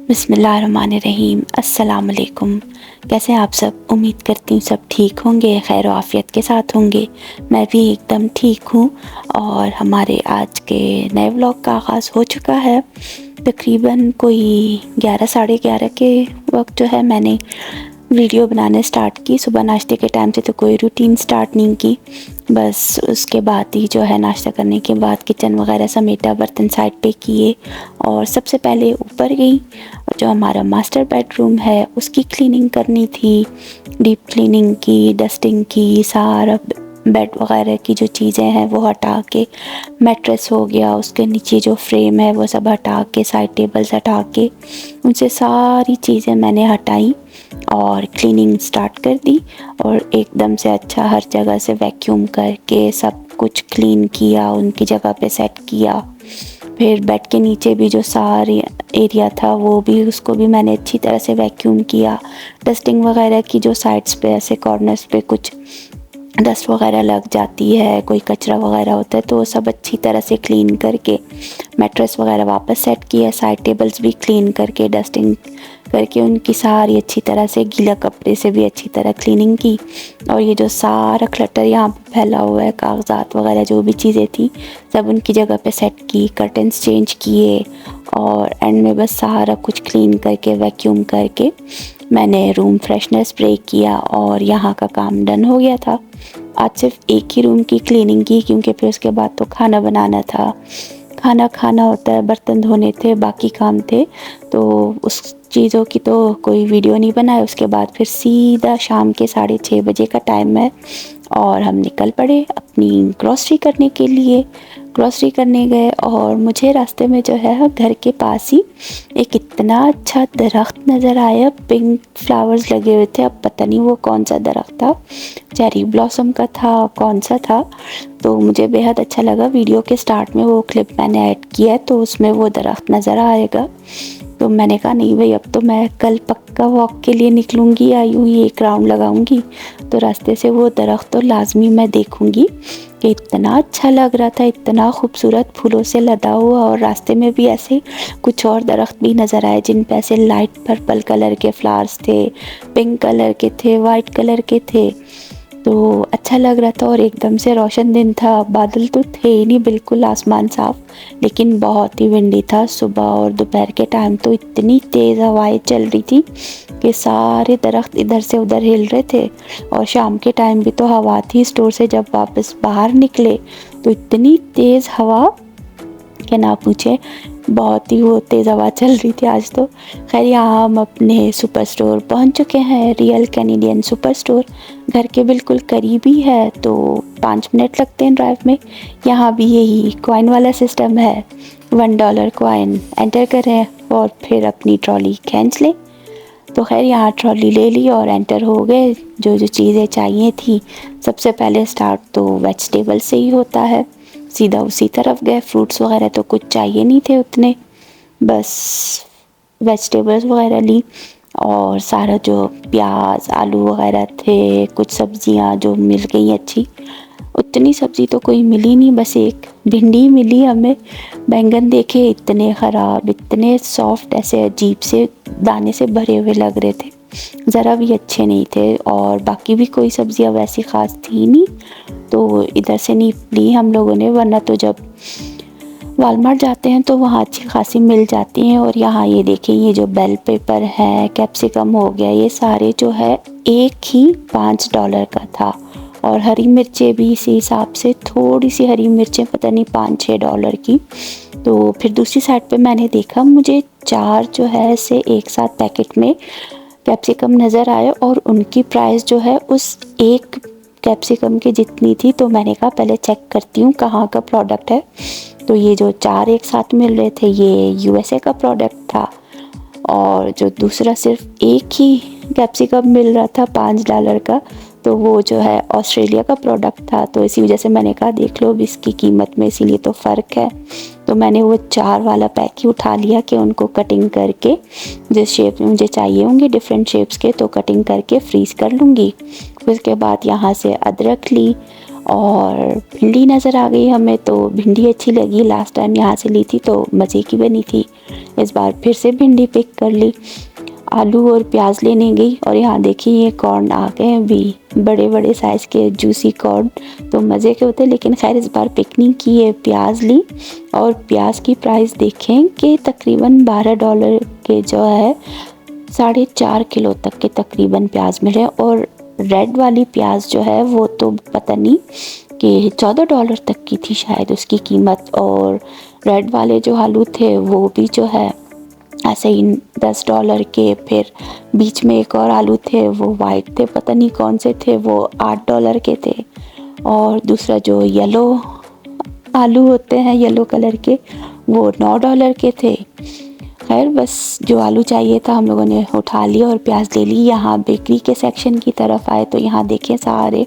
बिस्मिल्लाहिर्रहमानिर्रहीम। अस्सलाम वालेकुम। कैसे हैं आप सब? उम्मीद करती हूँ सब ठीक होंगे, खैर आफ़ियत के साथ होंगे। मैं भी एकदम ठीक हूँ। और हमारे आज के नए व्लॉग का आगाज़ हो चुका है। तकरीबन कोई 11 साढ़े 11 के वक्त जो है मैंने वीडियो बनाने स्टार्ट की। सुबह नाश्ते के टाइम से तो कोई रूटीन स्टार्ट नहीं की, बस उसके बाद ही जो है नाश्ता करने के बाद किचन वगैरह समेटा, बर्तन साइड पे किए और सबसे पहले ऊपर गई। जो हमारा मास्टर बेडरूम है उसकी क्लीनिंग करनी थी, डीप क्लीनिंग की, डस्टिंग की, सारा बेड वगैरह की जो चीज़ें हैं वो हटा के, मैट्रेस हो गया, उसके नीचे जो फ्रेम है वो सब हटा के, साइड टेबल्स हटा के, उनसे सारी चीज़ें मैंने हटाई और क्लीनिंग स्टार्ट कर दी। और एकदम से अच्छा हर जगह से वैक्यूम करके सब कुछ क्लीन किया, उनकी जगह पे सेट किया। फिर बेड के नीचे भी जो सारी एरिया था वो भी, उसको भी मैंने अच्छी तरह से वैक्यूम किया। डस्टिंग वगैरह की जो साइड्स पे ऐसे कॉर्नर्स पे कुछ डस्ट वगैरह लग जाती है, कोई कचरा वगैरह होता है, तो वो सब अच्छी तरह से क्लीन करके मैट्रेस वगैरह वापस सेट किया। साइड टेबल्स भी क्लीन करके, डस्टिंग करके उनकी सारी अच्छी तरह से गीला कपड़े से भी अच्छी तरह क्लीनिंग की। और ये जो सारा क्लटर यहाँ पे फैला हुआ है, कागज़ात वगैरह जो भी चीज़ें थी सब उनकी जगह पे सेट की, कर्टन्स चेंज किए और एंड में बस सारा कुछ क्लीन करके वैक्यूम करके मैंने रूम फ्रेशनर स्प्रे किया और यहाँ का काम डन हो गया था। आज सिर्फ एक ही रूम की क्लीनिंग की, क्योंकि फिर उसके बाद तो खाना बनाना था, खाना खाना होता है, बर्तन धोने थे, बाकी काम थे, तो उस चीज़ों की तो कोई वीडियो नहीं बनाया। उसके बाद फिर सीधा शाम के 6:30 बजे का टाइम है और हम निकल पड़े अपनी ग्रॉसरी करने के लिए। ग्रॉसरी करने गए और मुझे रास्ते में जो है घर के पास ही एक इतना अच्छा दरख्त नज़र आया, पिंक फ्लावर्स लगे हुए थे। अब पता नहीं वो कौन सा दरख्त था, चेरी ब्लॉसम का था, कौन सा था, तो मुझे बेहद अच्छा लगा। वीडियो के स्टार्ट में वो क्लिप मैंने ऐड किया है तो उसमें वो दरख्त नज़र आएगा। तो मैंने कहा नहीं भाई, अब तो मैं कल पक्का वॉक के लिए निकलूँगी या यूँ ही एक राउंड लगाऊंगी, तो रास्ते से वो दरख्त तो लाजमी मैं देखूंगी। कि इतना अच्छा लग रहा था, इतना खूबसूरत फूलों से लदा हुआ, और रास्ते में भी ऐसे कुछ और दरख्त भी नज़र आए जिन पे ऐसे लाइट पर्पल कलर के फ्लावर्स थे, पिंक कलर के थे, वाइट कलर के थे, तो अच्छा लग रहा था। और एकदम से रोशन दिन था, बादल तो थे ही नहीं, बिल्कुल आसमान साफ, लेकिन बहुत ही विंडी था। सुबह और दोपहर के टाइम तो इतनी तेज़ हवाएं चल रही थी कि सारे दरख्त इधर से उधर हिल रहे थे। और शाम के टाइम भी तो हवा थी। स्टोर से जब वापस बाहर निकले तो इतनी तेज़ हवा कि ना पूछे, बहुत ही वो तेज़ हवा चल रही थी आज तो। खैर यहाँ हम अपने सुपर स्टोर पहुँच चुके हैं, रियल कैनेडियन सुपर स्टोर। घर के बिल्कुल करीब ही है, तो 5 मिनट लगते हैं ड्राइव में। यहाँ भी यही कॉइन वाला सिस्टम है, $1 कॉइन एंटर करें और फिर अपनी ट्रॉली खींच लें। तो खैर यहाँ ट्रॉली ले ली और एंटर हो गए। जो जो चीज़ें चाहिए थी, सबसे पहले स्टार्ट तो वेजिटेबल से ही होता है, सीधा उसी तरफ गए। फ्रूट्स वगैरह तो कुछ चाहिए नहीं थे उतने, बस वेजिटेबल्स वगैरह ली। और सारा जो प्याज आलू वगैरह थे, कुछ सब्जियां जो मिल गई अच्छी, उतनी सब्ज़ी तो कोई मिली नहीं, बस एक भिंडी मिली हमें। बैंगन देखे इतने ख़राब, इतने सॉफ्ट, ऐसे अजीब से दाने से भरे हुए लग रहे थे, ज़रा भी अच्छे नहीं थे। और बाकी भी कोई सब्ज़ियाँ वैसी ख़ास थी नहीं, तो इधर से नहीं ली हम लोगों ने, वरना तो जब वालमार्ट जाते हैं तो वहाँ अच्छी खासी मिल जाती हैं। और यहाँ ये देखिए, ये जो बेल पेपर है, कैप्सिकम हो गया, ये सारे जो है एक ही $5 का था। और हरी मिर्चें भी इसी हिसाब से, थोड़ी सी हरी मिर्चें पता नहीं $5-6 की। तो फिर दूसरी साइड पे मैंने देखा, मुझे 4 जो है ऐसे एक साथ पैकेट में कैप्सिकम नज़र आए और उनकी प्राइस जो है उस एक कैप्सिकम की जितनी थी। तो मैंने कहा पहले चेक करती हूँ कहाँ का प्रोडक्ट है। तो ये जो 4 एक साथ मिल रहे थे ये USA का प्रोडक्ट था, और जो दूसरा सिर्फ एक ही कैप्सिकम मिल रहा था $5 का, तो वो जो है ऑस्ट्रेलिया का प्रोडक्ट था। तो इसी वजह से मैंने कहा देख लो, अब इसकी कीमत में इसीलिए तो फ़र्क है। तो मैंने वो 4 वाला पैक ही उठा लिया कि उनको कटिंग करके जिस शेप में मुझे चाहिए होंगे, डिफरेंट शेप्स के, तो कटिंग करके फ्रीज़ कर लूँगी। उसके बाद यहाँ से अदरक ली और भिंडी नज़र आ गई हमें, तो भिंडी अच्छी लगी। लास्ट टाइम यहाँ से ली थी तो मज़े की बनी थी, इस बार फिर से भिंडी पिक कर ली। आलू और प्याज लेने गई और यहाँ देखिए ये कॉर्न आ गए हैं भी, बड़े बड़े साइज़ के जूसी कॉर्न, तो मज़े के होते हैं। लेकिन खैर इस बार पिकनिक की है, प्याज ली और प्याज की प्राइस देखें कि तकरीबन $12 के जो है 4.5 किलो तक के तकरीबन प्याज मिले। और रेड वाली प्याज जो है वो तो पता नहीं कि $14 तक की थी शायद उसकी कीमत। और रेड वाले जो आलू थे वो भी जो है ऐसे ही $10 के। फिर बीच में एक और आलू थे, वो वाइट थे, पता नहीं कौन से थे, वो $8 के थे। और दूसरा जो येलो आलू होते हैं येलो कलर के, वो $9 के थे। खैर बस जो आलू चाहिए था हम लोगों ने उठा लिया और प्याज ले ली। यहाँ बेकरी के सेक्शन की तरफ आए तो यहाँ देखें सारे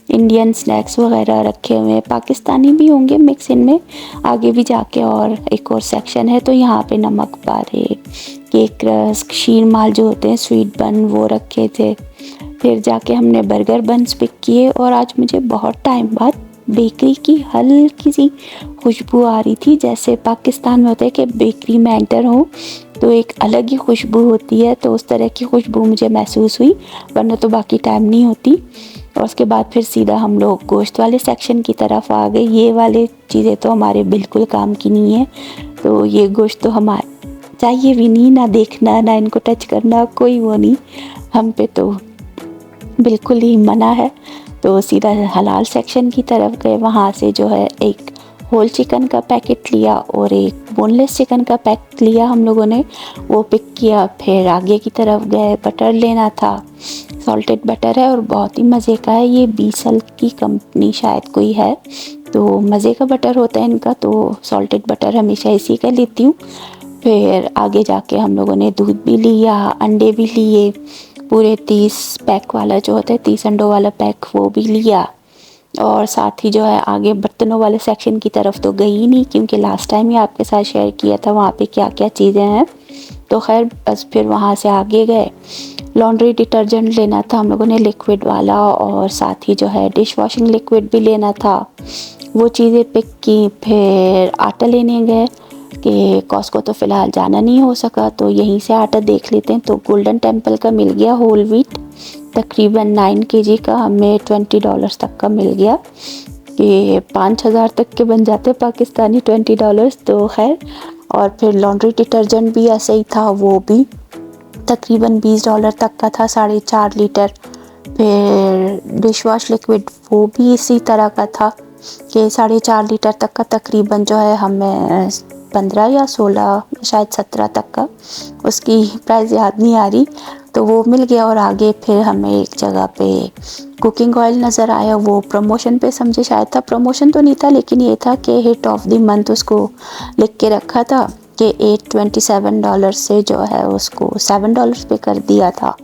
इंडियन स्नैक्स वगैरह रखे हुए हैं, पाकिस्तानी भी होंगे मिक्स इनमें। आगे भी जाके और एक और सेक्शन है तो यहाँ पे नमक पारे, केक रस्क, शीर माल जो होते हैं स्वीट बन, वो रखे थे। फिर जाके हमने बर्गर बन्स पिक किए। और आज मुझे बहुत टाइम बाद बेकरी की हल्की सी खुशबू आ रही थी, जैसे पाकिस्तान में होता है कि बेकरी में एंटर हो तो एक अलग ही खुशबू होती है, तो उस तरह की खुशबू मुझे महसूस हुई, वरना तो बाकी टाइम नहीं होती। और उसके बाद फिर सीधा हम लोग गोश्त वाले सेक्शन की तरफ आ गए। ये वाले चीज़ें तो हमारे बिल्कुल काम की नहीं है, तो ये गोश्त तो हमारे चाहिए भी नहीं, ना देखना ना इनको टच करना, कोई वो नहीं, हम पे तो बिल्कुल ही मना है। तो सीधा हलाल सेक्शन की तरफ गए, वहाँ से जो है एक होल चिकन का पैकेट लिया और एक बोनलेस चिकन का पैकेट लिया हम लोगों ने, वो पिक किया। फिर आगे की तरफ गए, बटर लेना था, सॉल्टेड बटर है और बहुत ही मज़े का है, ये बीसल की कंपनी शायद कोई है, तो मज़े का बटर होता है इनका, तो सॉल्टेड बटर हमेशा इसी का लेती हूँ। फिर आगे जाके हम लोगों ने दूध भी लिया, अंडे भी लिए, पूरे 30 पैक वाला जो होता है 30 अंडों वाला पैक वो भी लिया। और साथ ही जो है आगे बर्तनों वाले सेक्शन की तरफ तो गई ही नहीं, क्योंकि लास्ट टाइम ही आपके साथ शेयर किया था वहाँ पे क्या क्या चीज़ें हैं। तो खैर बस फिर वहाँ से आगे गए, लॉन्ड्री डिटर्जेंट लेना था हम लोगों ने लिक्विड वाला, और साथ ही जो है डिश वॉशिंग लिक्विड भी लेना था, वो चीज़ें पिक की। फिर आटा लेने गए कि कॉस्को तो फ़िलहाल जाना नहीं हो सका, तो यहीं से आटा देख लेते हैं। तो गोल्डन टेम्पल का मिल गया होल व्हीट, तकरीबन 9 kg का हमें $20 तक का मिल गया, कि 5,000 तक के बन जाते पाकिस्तानी $20 तो खैर। और फिर लॉन्ड्री डिटर्जेंट भी ऐसे ही था, वो भी तकरीबन $20 तक का था, 4.5 लीटर। फिर डिश वॉश लिक्विड वो भी इसी तरह का था कि 4.5 लीटर तक का, तकरीबन जो है हमें 15 या 16 शायद 17 तक का, उसकी प्राइस याद नहीं आ रही, तो वो मिल गया। और आगे फिर हमें एक जगह पे कुकिंग ऑयल नज़र आया, वो प्रमोशन पे समझे शायद था, प्रमोशन तो नहीं था लेकिन ये था कि हिट ऑफ द मंथ उसको लिख के रखा था कि $827 से जो है उसको $7 पे कर दिया था।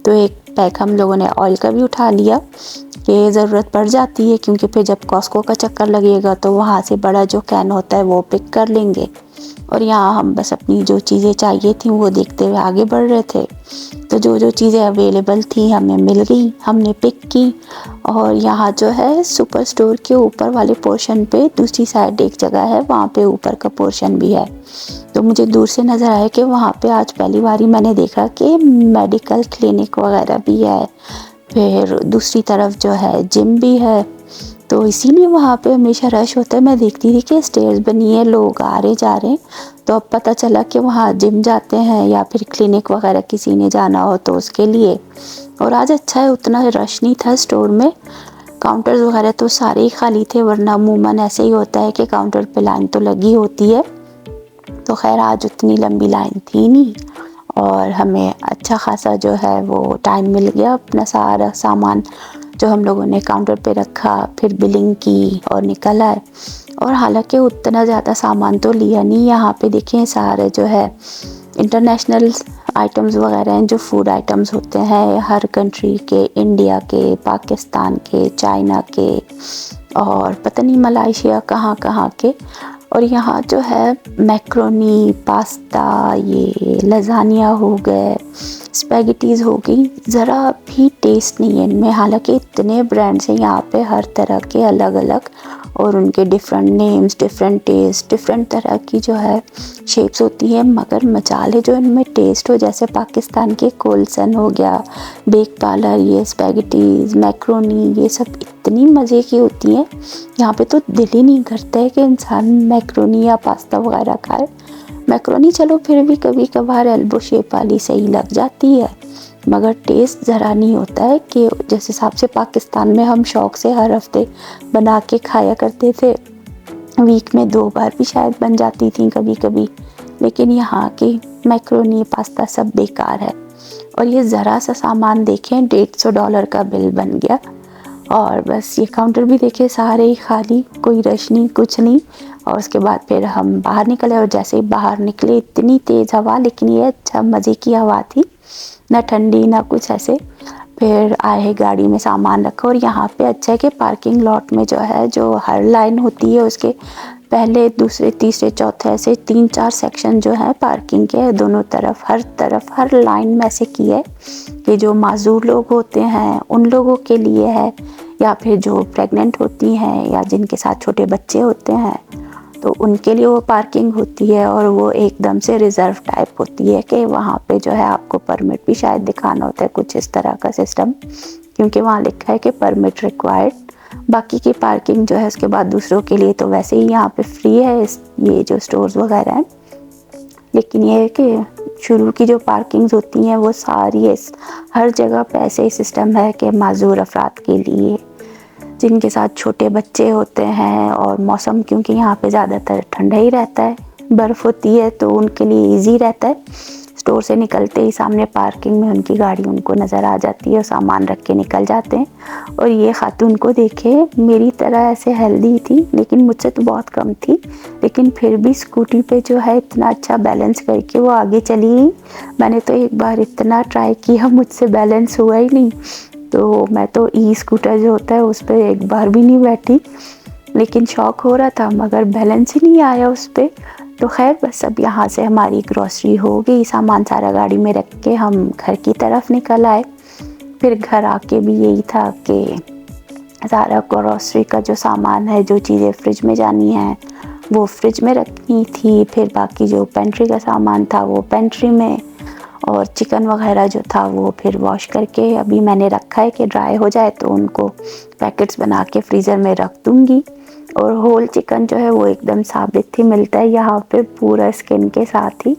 तो एक पैक हम लोगों ने ऑयल का भी उठा लिया कि ज़रूरत पड़ जाती है, क्योंकि फिर जब कॉस्को का चक्कर लगेगा तो वहाँ से बड़ा जो कैन होता है वो पिक कर लेंगे। और यहाँ हम बस अपनी जो चीज़ें चाहिए थी वो देखते हुए आगे बढ़ रहे थे, तो जो जो चीज़ें अवेलेबल थी हमें मिल गई, हमने पिक की। और यहाँ जो है सुपर स्टोर के ऊपर वाले पोर्शन पे दूसरी साइड एक जगह है, वहाँ पे ऊपर का पोर्शन भी है, तो मुझे दूर से नज़र आया कि वहाँ पे आज पहली बारी मैंने देखा कि मेडिकल क्लिनिक वगैरह भी है। फिर दूसरी तरफ जो है जिम भी है, तो इसीलिए वहाँ पे हमेशा रश होता है। मैं देखती थी कि स्टेयर्स बनी है, लोग आ रहे जा रहे हैं, तो अब पता चला कि वहाँ जिम जाते हैं या फिर क्लिनिक वगैरह किसी ने जाना हो तो उसके लिए। और आज अच्छा है, उतना रश नहीं था स्टोर में, काउंटर्स वगैरह तो सारे ही खाली थे, वरना अमूमन ऐसे ही होता है कि काउंटर पे लाइन तो लगी होती है। तो खैर आज उतनी लंबी लाइन थी नहीं और हमें अच्छा खासा जो है वो टाइम मिल गया अपना सारा सामान जो हम लोगों ने काउंटर पे रखा, फिर बिलिंग की और निकल आए। और हालांकि उतना ज़्यादा सामान तो लिया नहीं, यहाँ पे देखें सारे जो है इंटरनेशनल आइटम्स वगैरह हैं, जो फूड आइटम्स होते हैं हर कंट्री के, इंडिया के, पाकिस्तान के, चाइना के और पता नहीं मलाइशिया कहाँ कहाँ के। और यहाँ जो है मैक्रोनी, पास्ता, ये लज़ानिया हो गए, स्पैगेटीज़ हो गई, ज़रा भी टेस्ट नहीं है इनमें। हालांकि इतने ब्रांड्स हैं यहाँ पे हर तरह के अलग अलग, और उनके different names, different taste, different तरह की जो है शेप्स होती हैं, मगर मसाले जो इनमें टेस्ट हो, जैसे पाकिस्तान के कोलसन हो गया, बेक पार्लर, ये स्पैगेटीज़, मैक्रोनी, ये सब इतनी मज़े की होती हैं। यहाँ पे तो दिल ही नहीं करता है कि इंसान मैक्रोनी या पास्ता वगैरह खाए। मैक्रोनी चलो फिर भी कभी कभार एल्बो शेप वाली सही लग जाती है, मगर टेस्ट ज़रा नहीं होता है कि जिस हिसाब से पाकिस्तान में हम शौक़ से हर हफ्ते बना के खाया करते थे, वीक में 2 बार भी शायद बन जाती थी कभी कभी। लेकिन यहाँ की मैक्रोनी, पास्ता सब बेकार है। और ये ज़रा सा सामान देखें, $150 का बिल बन गया, और बस ये काउंटर भी देखे सारे ही खाली, कोई रश नहीं, कुछ नहीं। और उसके बाद फिर हम बाहर निकले, और जैसे ही बाहर निकले इतनी तेज़ हवा, लेकिन ये अच्छा मज़े की हवा थी, ना ठंडी ना कुछ ऐसे। फिर आए गाड़ी में सामान रखा, और यहाँ पे अच्छा है कि पार्किंग लॉट में जो है, जो हर लाइन होती है उसके पहले, दूसरे, तीसरे, चौथे, ऐसे 3-4 सेक्शन जो है पार्किंग के दोनों तरफ हर लाइन में ऐसे की है कि जो माजूर लोग होते हैं उन लोगों के लिए है, या फिर जो प्रेग्नेंट होती हैं या जिनके साथ छोटे बच्चे होते हैं तो उनके लिए वो पार्किंग होती है। और वो एकदम से रिज़र्व टाइप होती है कि वहाँ पे जो है आपको परमिट भी शायद दिखाना होता है, कुछ इस तरह का सिस्टम, क्योंकि वहाँ लिखा है कि परमिट रिक्वायर्ड। बाकी की पार्किंग जो है उसके बाद दूसरों के लिए तो वैसे ही यहाँ पे फ्री है, ये जो स्टोर्स वगैरह हैं। लेकिन ये है कि शुरू की जो पार्किंग्स होती हैं वो सारी हर जगह पे ऐसे ही सिस्टम है कि माजूर अफराद के लिए, जिनके साथ छोटे बच्चे होते हैं, और मौसम क्योंकि यहाँ पे ज़्यादातर ठंडा ही रहता है, बर्फ़ होती है, तो उनके लिए इजी रहता है। स्टोर से निकलते ही सामने पार्किंग में उनकी गाड़ी उनको नज़र आ जाती है, और सामान रख के निकल जाते हैं। और ये खातून को देखे, मेरी तरह ऐसे हेल्दी थी, लेकिन मुझसे तो बहुत कम थी, लेकिन फिर भी स्कूटी पे जो है इतना अच्छा बैलेंस करके वो आगे चली गई। मैंने तो एक बार इतना ट्राई किया, मुझसे बैलेंस हुआ ही नहीं, तो मैं तो ई स्कूटर जो होता है उस पर एक बार भी नहीं बैठी, लेकिन शौक हो रहा था, मगर बैलेंस ही नहीं आया उस पर। तो खैर बस अब यहाँ से हमारी ग्रॉसरी हो गई, सामान सारा गाड़ी में रख के हम घर की तरफ निकल आए। फिर घर आके भी यही था कि सारा ग्रॉसरी का जो सामान है, जो चीज़ें फ्रिज में जानी है वो फ्रिज में रखनी थी, फिर बाकी जो पेंट्री का सामान था वो पेंट्री में, और चिकन वगैरह जो था वो फिर वॉश करके अभी मैंने रखा है कि ड्राई हो जाए तो उनको पैकेट्स बना के फ्रीज़र में रख दूँगी। और होल चिकन जो है वो एकदम साबित ही मिलता है यहाँ पे, पूरा स्किन के साथ ही,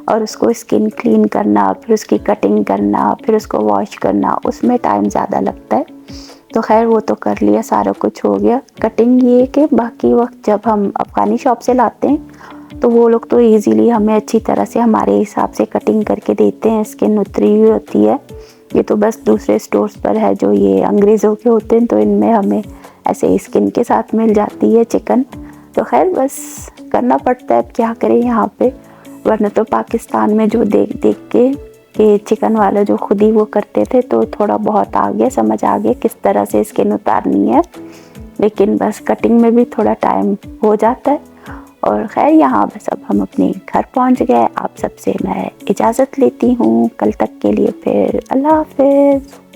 और उसको स्किन क्लीन करना, फिर उसकी कटिंग करना, फिर उसको वॉश करना, उसमें टाइम ज़्यादा लगता है। तो खैर वो तो कर लिया, सारा कुछ हो गया। कटिंग ये कि बाकी वक्त जब हम अफ़गानी शॉप से लाते हैं तो वो लोग तो इजीली हमें अच्छी तरह से हमारे हिसाब से कटिंग करके देते हैं, स्किन उतरी हुई होती है। ये तो बस दूसरे स्टोर्स पर है जो ये अंग्रेज़ों के होते हैं, तो इनमें हमें ऐसे स्किन के साथ मिल जाती है चिकन। तो खैर बस करना पड़ता है, अब क्या करें यहाँ पे, वरना तो पाकिस्तान में जो देख देख के चिकन वाला जो खुद ही वो करते थे तो थोड़ा बहुत आ गया, समझ आ गया किस तरह से स्किन उतारनी है, लेकिन बस कटिंग में भी थोड़ा टाइम हो जाता है। और खैर यहाँ बस अब हम अपने घर पहुँच गए। आप सबसे मैं इजाज़त लेती हूँ कल तक के लिए, फिर अल्लाह हाफ़िज़।